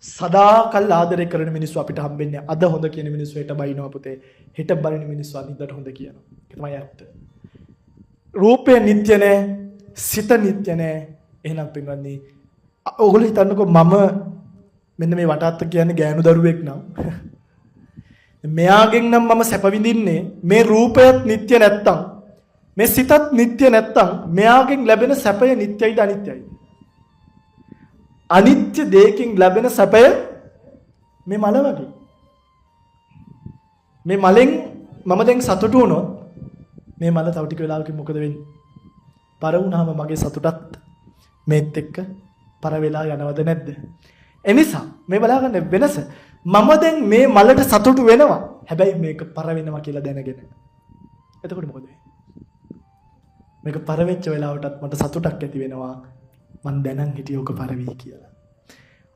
සදාකල් ආදරය කරන මිනිස්සු අපිට හම්බෙන්නේ අද හොඳ කියන මිනිස්සු හෙට බයිනවා පුතේ. හෙට බලන මිනිස්සු අනිද්දාට හොඳ කියනවා. ඒක තමයි ඇත්ත. රූපය නිට්ටය නෑ, සිත නිට්ටය නෑ. එහෙනම් පින්වත්නි, ඔයගොල්ලෝ හිතන්නකෝ මම මෙන්න මේ වටාත්ත කියන්නේ ගෑනු දරුවෙක් නම් මෙයාගෙන් නම් මම සැප විඳින්නේ මේ රූපයත් නිට්ටය නැත්තම්, මේ සිතත් නිට්ටය නැත්තම් මෙයාගෙන් ලැබෙන සැපය නිට්ටයයිද අනිත්‍යයිද? අනිත්‍ය දෙයකින් ලැබෙන සැපය මේ මල වගේ. මේ මලෙන් මම දැන් සතුටු වුණොත් මේ මල තව ටික වෙලාවකින් මොකද වෙන්නේ? පර වුණාම මගේ සතුටත් මේත් එක්ක පර වෙලා යනවද නැද්ද? එනිසා මේ බලාගන්න වෙනස. මම දැන් මේ මලට සතුටු වෙනවා. හැබැයි මේක පර වෙනවා කියලා දැනගෙන. එතකොට මොකද වෙන්නේ? මේක පර වෙච්ච වෙලාවටත් මට සතුටක් ඇති වෙනවා. මන් දැනන් හිටියේ ඔක පර වෙයි කියලා.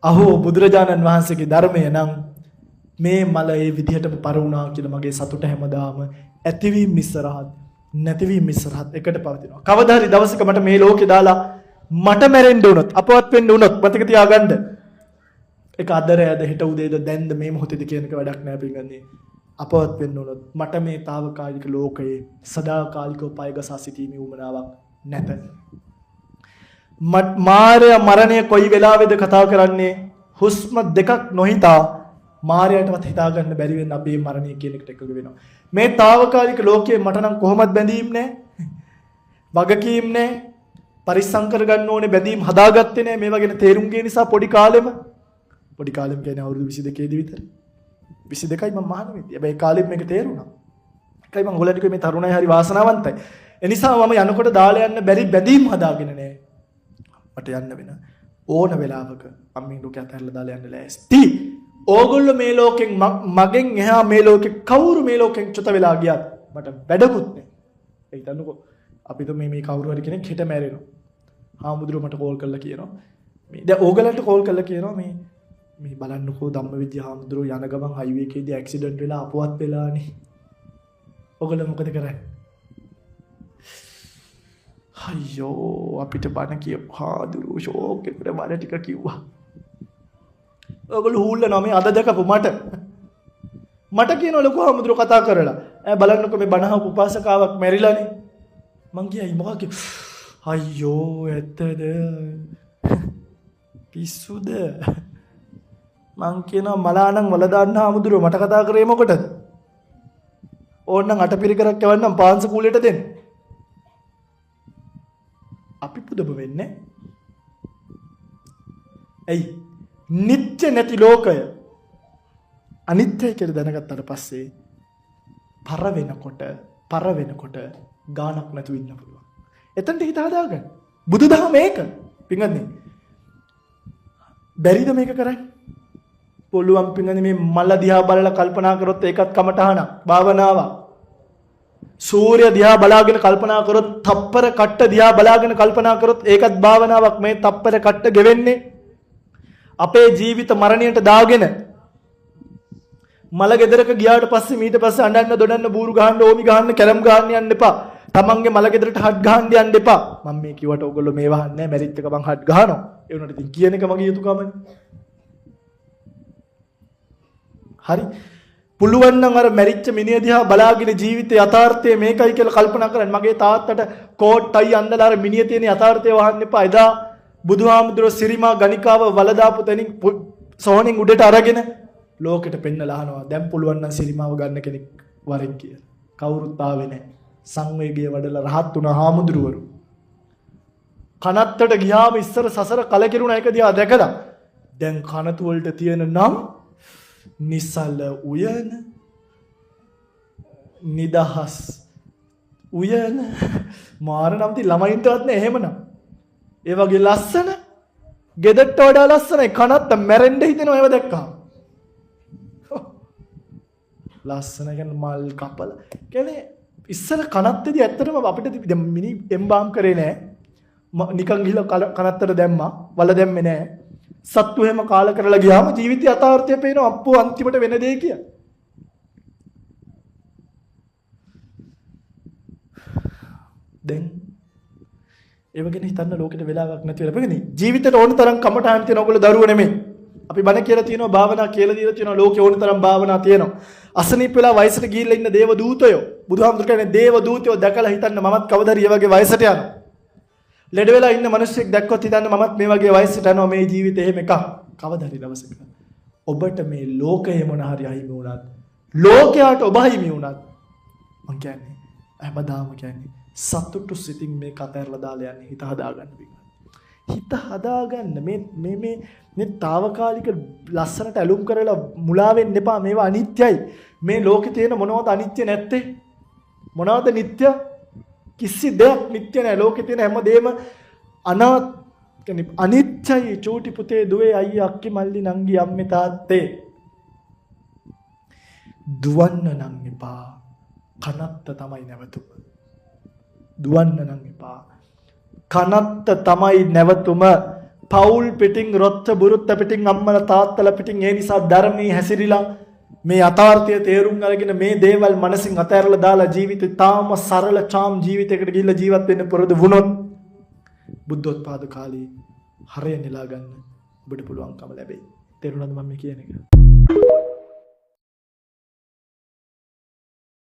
අහෝ බුදුරජාණන් වහන්සේගේ ධර්මය නම් මේ මල ඒ විදිහටම පර වුණා කියලා මගේ සතුට හැමදාම ඇතිවීම ඉස්සරහත් නැතිවීම ඉස්සරහත් එකට පවතිනවා. කවදා හරි දවසක මට මේ ලෝකේ දාලා මට මැරෙන්න උනොත්, අපවත් වෙන්න උනොත් මතක තියාගන්න. ඒක අදරයද හෙට උදේද දැන්ද මේ මොහොතේද කියන එක වැඩක් නෑ පින්ගන්නේ. අපවත් වෙන්න උනොත් මට මේ తాවකාලික ලෝකයේ සදාකාලිකව පයගසා සිටීමේ උවමනාවක් නැත. මාරයා මරණය කොයි වෙලාවෙද කතා කරන්නේ? හුස්ම දෙකක් නොහිතා මාරයාටවත් හිතා ගන්න බැරි වෙන අපේ මරණය කියන එකට එකඟ වෙනවා. මේ తాවකාලික ලෝකයේ මට නම් කොහොමද බැඳීම් නැහැ. වගකීම් නැහැ. පරිස්සම් කරගන්න ඕනේ බැඳීම් හදාගත්තේ නැහැ. මේවා ගැන තේරුම් ගිය නිසා පොඩි කාලෙම කියන්නේ අවුරුදු 22 දී විතර. 22යි මම මහාන වෙන්නේ. හැබැයි කාලෙත් මේක තේරුණා. ඒකයි මම ඔයගොල්ලන්ට කිව්වේ මේ තරුණයි හරි වාසනාවන්තයි. ඒ නිසා මම යනකොට දාලා යන්න බැරි බැඳීම් හදාගෙන නැහැ. මට යන්න වෙන ඕන වෙලාවක මම මේ ලෝකයට ඇතහැරලා දාලා යන්න ලෑස්ති. ඕගොල්ලෝ මේ ලෝකෙන් මගෙන් එහා මේ ලෝකෙ කවුරු මේ ලෝකෙන් චුත වෙලා ගියත් මට වැඩකුත් නැහැ. ඒ හිතන්නකෝ අපි તો මේ කවුරු හරි කෙනෙක් හිට මැරෙනවා. හාමුදුරුවෝ මට කෝල් කරලා කියනවා මේ දැන් ඕගලන්ට කෝල් කරලා කියනවා මේ බලන්නකෝ ධම්මවිද්‍යා හාමුදුරුවෝ යන ගමන් හයිවේ එකේදී ඇක්සිඩන්ට් වෙලා අපවත් වෙලානේ. ඔයගොල්ලෝ මොකද කරන්නේ? අයියෝ අපිට බණ කියපු හාමුදුරුවෝ ෂෝක් එකට බණ ටික කිව්වා. ඔයගොල්ලෝ හූල්ලනවා මේ අද දැකපු මට කියනවා ලොකු හාමුදුරුවෝ කතා කරලා බලන්නකෝ මේ බණ අහපු උපාසකාවක් මැරිලානේ. මං කියයි මොකක්ද? අයියෝ ඇත්තද? පිස්සුද? මං කියනවා මලානම් වල දාන්න හාමුදුරුවෝ මට කතා කරේ මොකටද? ඕන්නම් අටපිරිකරක් යවන්නම් පාංශ කූලෙට දෙන්න. අපි පුදුම වෙන්නේ. ඇයි? නිත්‍ය නැති ලෝකය අනිත්‍යයි කියලා දැනගත්තාට පස්සේ පර වෙනකොට ගානක් නැතුව ඉන්න පුළුවන්. එතනට හිත හදාගන්න. බුදුදහම මේක. පින්වත්නි. බැරිද මේක කරන්න? පුළුවන් පින්වත්නි මේ මල දිහා බලලා කල්පනා කරොත් ඒකත් කමටහනක් භාවනාවක්. සූර්ය දිහා බලාගෙන කල්පනා කරොත් තප්පර කට්ට දිහා බලාගෙන කල්පනා කරොත් ඒකත් භාවනාවක්. මේ තප්පර කට්ට ගෙවෙන්නේ අපේ ජීවිත මරණයට දාගෙන මල ගෙදරක ගියාට පස්සේ ඊට පස්සේ අඬන්න දොඩන්න බూరు ගහන්න ඕමි ගහන්න කැරම් ගහන්න යන්න එපා. තමන්ගේ මල ගෙදරට හට් ගහන්න යන්න එපා. මම මේ කිව්වට ඔයගොල්ලෝ මේ වහන්නේ නැහැ. මැරිත් එක මං හට් ගහනවා. ඒ වුණාට ඉතින් කියන එක මගේ යුතුයකමනේ. හරි. පුළුවන් නම් අර මැරිච්ච මිනිහ දිහා බලාගෙන ජීවිතේ යථාර්ථය මේකයි කියලා කල්පනා කරන්න. මගේ තාත්තට කෝට්ටයි අඳලා අර මිනිහ තියෙන යථාර්ථය වහන්න එපා. එදා බුදුහාමුදුරුවෝ සිරිමා ගණිකාව වලදාපු තැනින් සෝණෙන් උඩට අරගෙන ලෝකෙට පෙන්නලා අහනවා. දැන් පුළුවන් නම් සිරිමාව ගන්න කෙනෙක් වරෙන් කියලා. කවුරුත් ආවේ නැහැ. සංවේගය වඩලා රහත් වුණ හාමුදුරුවරු. කනත්තට ගියාම ඉස්සර සසර කලකිරුණ එක දිහා දැකලා දැන් කනතු වලට තියෙන නම් නිසල උයන නිදහස් උයන මාර නම් ති ළමයින්ටවත් නෑ එහෙමනම්. ඒ වගේ ලස්සන ගෙදරට වඩා ලස්සනයි කනත්ත මැරෙන්න හිතෙනවා ඒව දැක්කම. ලස්සන කියන්නේ මල් කපල. කියන්නේ ඉස්සර කනත්තේදී ඇත්තටම අපිට දැන් මිනි එම්බාම් කරේ නෑ. නිකන් ගිහලා කනත්තට දැම්මා. වල දැම්මේ නෑ. සත්තු හැම කාල කරලා ගියාම ජීවිතය යථාර්ථය පේනවා අප්පෝ අන්තිමට වෙන දේ කියලා. දැන් ඒ වගේ හිතන්න ලෝකෙට වෙලාවක් නැති වෙලා. බලන්න ජීවිතේට ඕන තරම් කමටහන් තියෙන ඔයගොල්ලෝ දරුවෝ නෙමෙයි. අපි බණ කියලා තියෙනවා භාවනා කියලා දීලා තියෙනවා ලෝකේ ඕන තරම් භාවනා තියෙනවා. අසනීප වෙලා වයසට ගිහිල්ලා ඉන්න දේව දූතයෝ බුදුහාමුදුරු කියන්නේ දේව දූතයෝ දැකලා හිතන්න මමත් කවදා හරි වගේ වයසට යනවා. ලෙඩ වෙලා ඉන්න මිනිස්සෙක් දැක්කොත් හිතන්න මමත් මේ වගේ වයසට යනවා මේ ජීවිතේ එහෙම එකක්. කවදා හරි දවසක ඔබට මේ ලෝකය මොන හරි අහිමි වුණත් ලෝකයට ඔබ අහිමි වුණත් මං කියන්නේ හැමදාම කියන්නේ සතුටු සිතින් මේ කතරලා දාලා යන්නේ හිත හදාගන්න බින්න. හිත හදාගන්න මේ తాවකාලික ලස්සනට ඇලුම් කරලා මුලා වෙන්න එපා. මේවා අනිත්‍යයි. මේ ලෝකේ තියෙන මොනවද අනිත්‍ය නැත්තේ? මොනවද නිට්ටය? කිසි දෙයක් නිට්ටය නැහැ. ලෝකේ තියෙන හැමදේම අනිත්‍යයි. චූටි පුතේ දුවේ අයියා අක්කි මල්ලි නංගි අම්මේ තාත්තේ. දුවන්න නම් එපා. කනත්ත තමයි නැවතුම. දුවන්න නම් එපා. කනත්ත තමයි නැවතුම. පෞල් පිටින් රොත්ත බුරුත්ත පිටින් අම්මලා තාත්තලා පිටින් ඒ නිසා ධර්මයේ හැසිරීලා මේ යථාර්ථය තේරුම් අරගෙන මේ දේවල් මනසින් අතහැරලා දාලා ජීවිතේ තාම සරල චාම් ජීවිතයකට ගිහිල්ලා ජීවත් වෙන්න පුරුදු වුණොත් බුද්ධෝත්පාද කාලේ හරය නෙලා ගන්න ඔබට පුළුවන්කම ලැබෙයි. තේරුණාද මම මේ කියන එක?